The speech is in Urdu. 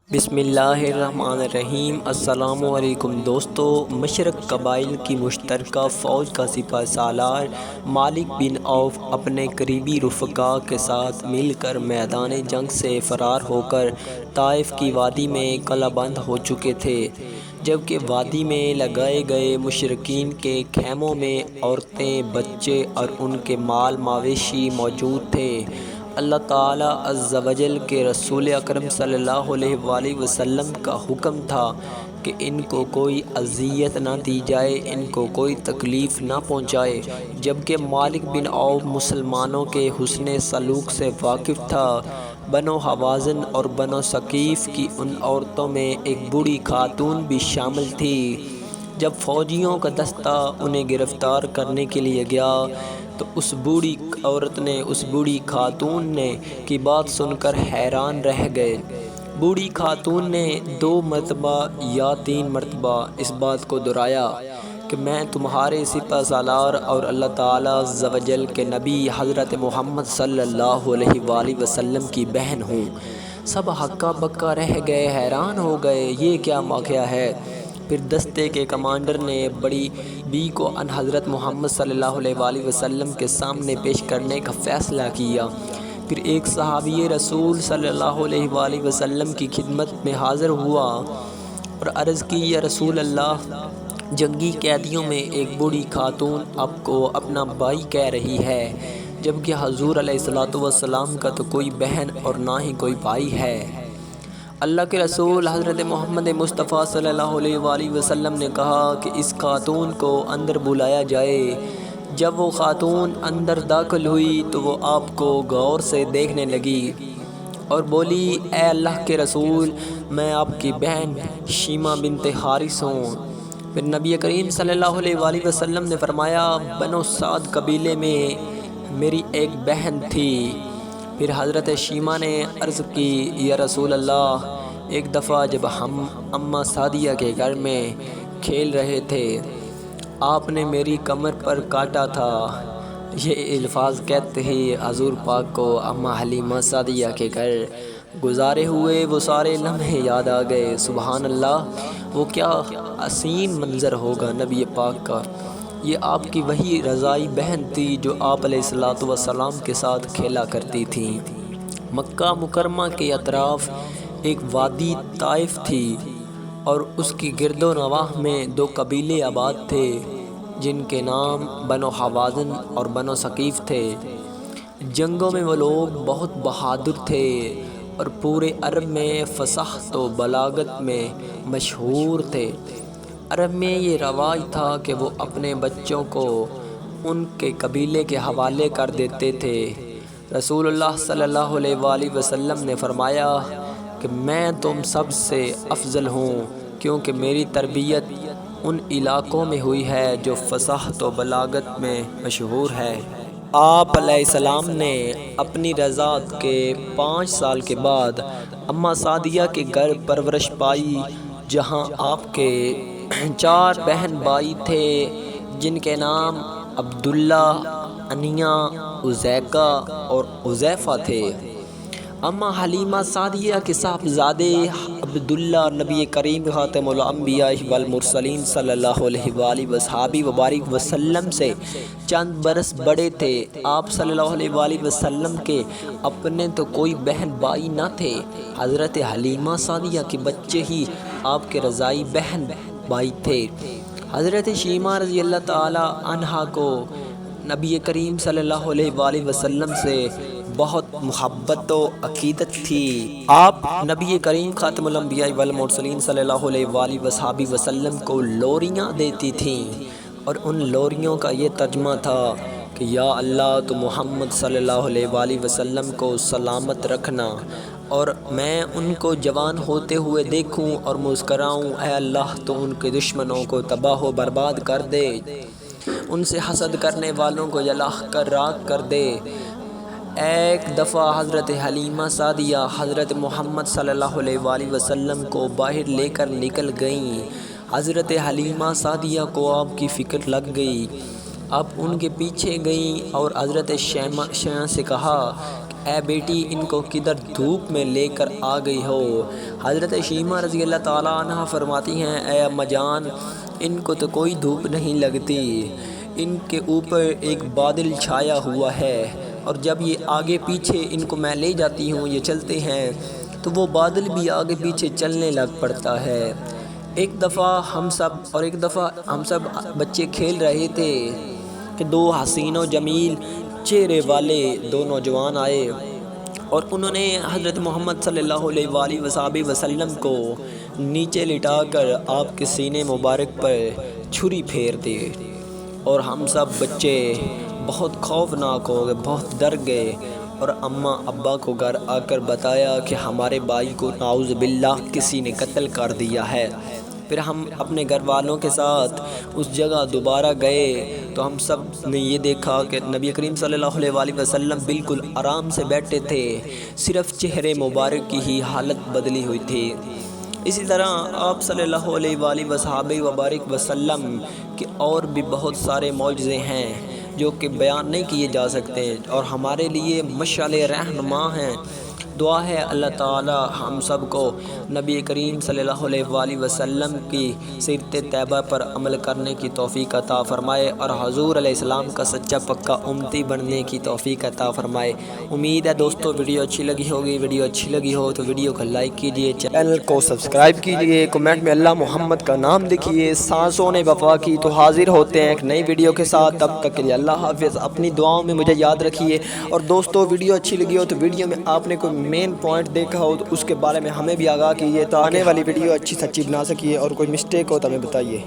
بسم اللہ الرحمن الرحیم۔ السلام علیکم دوستو۔ مشرق قبائل کی مشترکہ فوج کا سپہ سالار مالک بن عوف اپنے قریبی رفقاء کے ساتھ مل کر میدان جنگ سے فرار ہو کر طائف کی وادی میں قلعہ بند ہو چکے تھے، جبکہ وادی میں لگائے گئے مشرکین کے خیموں میں عورتیں، بچے اور ان کے مال مویشی موجود تھے۔ اللہ تعالیٰ عز و جل کے رسول اکرم صلی اللہ علیہ وآلہ وسلم کا حکم تھا کہ ان کو کوئی اذیت نہ دی جائے، ان کو کوئی تکلیف نہ پہنچائے، جبکہ مالک بن عوف مسلمانوں کے حسن سلوک سے واقف تھا۔ بنو حوازن اور بنو ثقیف کی ان عورتوں میں ایک بوڑھی خاتون بھی شامل تھی۔ جب فوجیوں کا دستہ انہیں گرفتار کرنے کے لیے گیا تو اس بوڑھی عورت نے، اس بوڑھی خاتون نے کی بات سن کر حیران رہ گئے۔ بوڑھی خاتون نے 2 مرتبہ یا 3 مرتبہ اس بات کو دہرایا کہ میں تمہارے سپہ سالار اور اللہ تعالیٰ عز و جل کے نبی حضرت محمد صلی اللہ علیہ وآلہ وسلم کی بہن ہوں۔ سب ہکا بکا رہ گئے، حیران ہو گئے، یہ کیا واقعہ ہے؟ پھر دستے کے کمانڈر نے بڑی بی کو ان حضرت محمد صلی اللہ علیہ وآلہ وسلم کے سامنے پیش کرنے کا فیصلہ کیا۔ پھر ایک صحابی رسول صلی اللہ علیہ وآلہ وسلم کی خدمت میں حاضر ہوا اور عرض کی، یا رسول اللہ، جنگی قیدیوں میں ایک بوڑھی خاتون آپ کو اپنا بھائی کہہ رہی ہے، جبکہ حضور علیہ الصلوۃ والسلام کا تو کوئی بہن اور نہ ہی کوئی بھائی ہے۔ اللہ کے رسول حضرت محمد مصطفیٰ صلی اللہ علیہ وآلہ وسلم نے کہا کہ اس خاتون کو اندر بلایا جائے۔ جب وہ خاتون اندر داخل ہوئی تو وہ آپ کو غور سے دیکھنے لگی اور بولی، اے اللہ کے رسول، میں آپ کی بہن شیمہ بنت حارث ہوں۔ پھر نبی کریم صلی اللہ علیہ وآلہ وسلم نے فرمایا، بنو سعد قبیلے میں میری ایک بہن تھی۔ پھر حضرت شیمہ نے عرض کی، یا رسول اللہ، ایک دفعہ جب ہم اماں سعدیہ کے گھر میں کھیل رہے تھے، آپ نے میری کمر پر کاٹا تھا۔ یہ الفاظ کہتے ہی حضور پاک کو اماں حلیمہ سعدیہ کے گھر گزارے ہوئے وہ سارے لمحے یاد آ گئے۔ سبحان اللہ، وہ کیا حسین منظر ہوگا نبی پاک کا۔ یہ آپ کی وہی رضائی بہن تھی جو آپ علیہ الصلوۃ والسلام کے ساتھ کھیلا کرتی تھی۔ مکہ مکرمہ کے اطراف ایک وادی طائف تھی اور اس کی گرد و نواح میں 2 قبیلے آباد تھے جن کے نام بنو حوازن اور بنو ثقیف تھے۔ جنگوں میں وہ لوگ بہت بہادر تھے اور پورے عرب میں فصاحت و بلاغت میں مشہور تھے۔ عرب میں یہ رواج تھا کہ وہ اپنے بچوں کو ان کے قبیلے کے حوالے کر دیتے تھے۔ رسول اللہ صلی اللہ علیہ وآلہ وسلم نے فرمایا کہ میں تم سب سے افضل ہوں، کیونکہ میری تربیت ان علاقوں میں ہوئی ہے جو فصاحت و بلاغت میں مشہور ہے۔ آپ علیہ السلام نے اپنی رضاعت کے 5 سال کے بعد اماں سعدیہ کے گھر پرورش پائی، جہاں آپ کے 4 بہن بھائی تھے جن کے نام عبداللہ، انیہ، عزیکہ اور حذیفہ تھے۔ اماں حلیمہ سعدیہ کے صاحبزادے عبداللہ نبی کریم خاتم الانبیاء والمرسلین صلی اللہ علیہ وآلہ وصحبہ وبارک وسلم سے چند برس بڑے تھے۔ آپ صلی اللہ علیہ وآلہ وسلم کے اپنے تو کوئی بہن بھائی نہ تھے، حضرت حلیمہ سعدیہ کے بچے ہی آپ کے رضائی بہن بھائی تھے۔ حضرت شیمہ رضی اللہ تعالی عنہا کو نبی کریم صلی اللہ علیہ وآلہ وسلم سے بہت محبت و عقیدت تھی۔ آپ نبی کریم خاتم الانبیاء والمرسلین صلی اللہ علیہ وآلہ وصحبہ وسلم کو لوریاں دیتی تھیں اور ان لوریوں کا یہ ترجمہ تھا کہ یا اللہ، تو محمد صلی اللہ علیہ وآلہ وسلم کو سلامت رکھنا اور میں ان کو جوان ہوتے ہوئے دیکھوں اور مسکراؤں۔ اے اللہ، تو ان کے دشمنوں کو تباہ و برباد کر دے، ان سے حسد کرنے والوں کو جلا کر راکھ کر دے۔ ایک دفعہ حضرت حلیمہ سعدیہ حضرت محمد صلی اللہ علیہ وآلہ وسلم کو باہر لے کر نکل گئیں۔ حضرت حلیمہ سعدیہ کو آپ کی فکر لگ گئی۔ آپ ان کے پیچھے گئیں اور حضرت شیمہ سے کہا کہ اے بیٹی ان کو کدھر دھوپ میں لے کر آ گئی ہو؟ حضرت شیمہ رضی اللہ تعالیٰ عنہ فرماتی ہیں اے اماں جان ان کو تو کوئی دھوپ نہیں لگتی، ان کے اوپر ایک بادل چھایا ہوا ہے، اور جب یہ آگے پیچھے ان کو میں لے جاتی ہوں یہ چلتے ہیں تو وہ بادل بھی آگے پیچھے چلنے لگ پڑتا ہے۔ ایک دفعہ ہم سب بچے کھیل رہے تھے کہ دو حسین و جمیل چہرے والے دو نوجوان آئے اور انہوں نے حضرت محمد صلی اللہ علیہ وآلہ وسلم کو نیچے لٹا کر آپ کے سینے مبارک پر چھری پھیر دی، اور ہم سب بچے بہت خوفناک ہو گئے، بہت ڈر گئے، اور اماں ابا کو گھر آ کر بتایا کہ ہمارے بھائی کو نعوذ باللہ کسی نے قتل کر دیا ہے۔ پھر ہم اپنے گھر والوں کے ساتھ اس جگہ دوبارہ گئے تو ہم سب نے یہ دیکھا کہ نبی کریم صلی اللہ علیہ وآلہ وسلم بالکل آرام سے بیٹھے تھے، صرف چہرے مبارک کی ہی حالت بدلی ہوئی تھی۔ اسی طرح آپ صلی اللہ علیہ وآلہ وبارک وسلم کے اور بھی بہت سارے معجزے ہیں جو کہ بیان نہیں کیے جا سکتے اور ہمارے لیے مشعل رہنما ہیں۔ دعا ہے اللہ تعالی ہم سب کو نبی کریم صلی اللہ علیہ وآلہ وسلم کی سیرت طیبہ پر عمل کرنے کی توفیق عطا فرمائے اور حضور علیہ السلام کا سچا پکا امتی بننے کی توفیق عطا فرمائے۔ امید ہے دوستو ویڈیو اچھی لگی ہوگی، ویڈیو اچھی لگی ہو تو ویڈیو کو لائک کیجئے، چینل کو سبسکرائب کیجئے، کمنٹ میں اللہ محمد کا نام لکھیے۔ سانسوں نے وفا کی تو حاضر ہوتے ہیں ایک نئی ویڈیو کے ساتھ، تب تک کے لیے اللہ حافظ۔ اپنی دعاؤں میں مجھے یاد رکھیے، اور دوستو ویڈیو اچھی لگی ہو تو ویڈیو میں آپ نے کوئی مین پوائنٹ دیکھا ہو تو اس کے بارے میں ہمیں بھی آگاہ کیجیے، تو آنے والی ویڈیو اچھی سچی بنا سکیے، اور کوئی مسٹیک ہو تو ہمیں بتائیے۔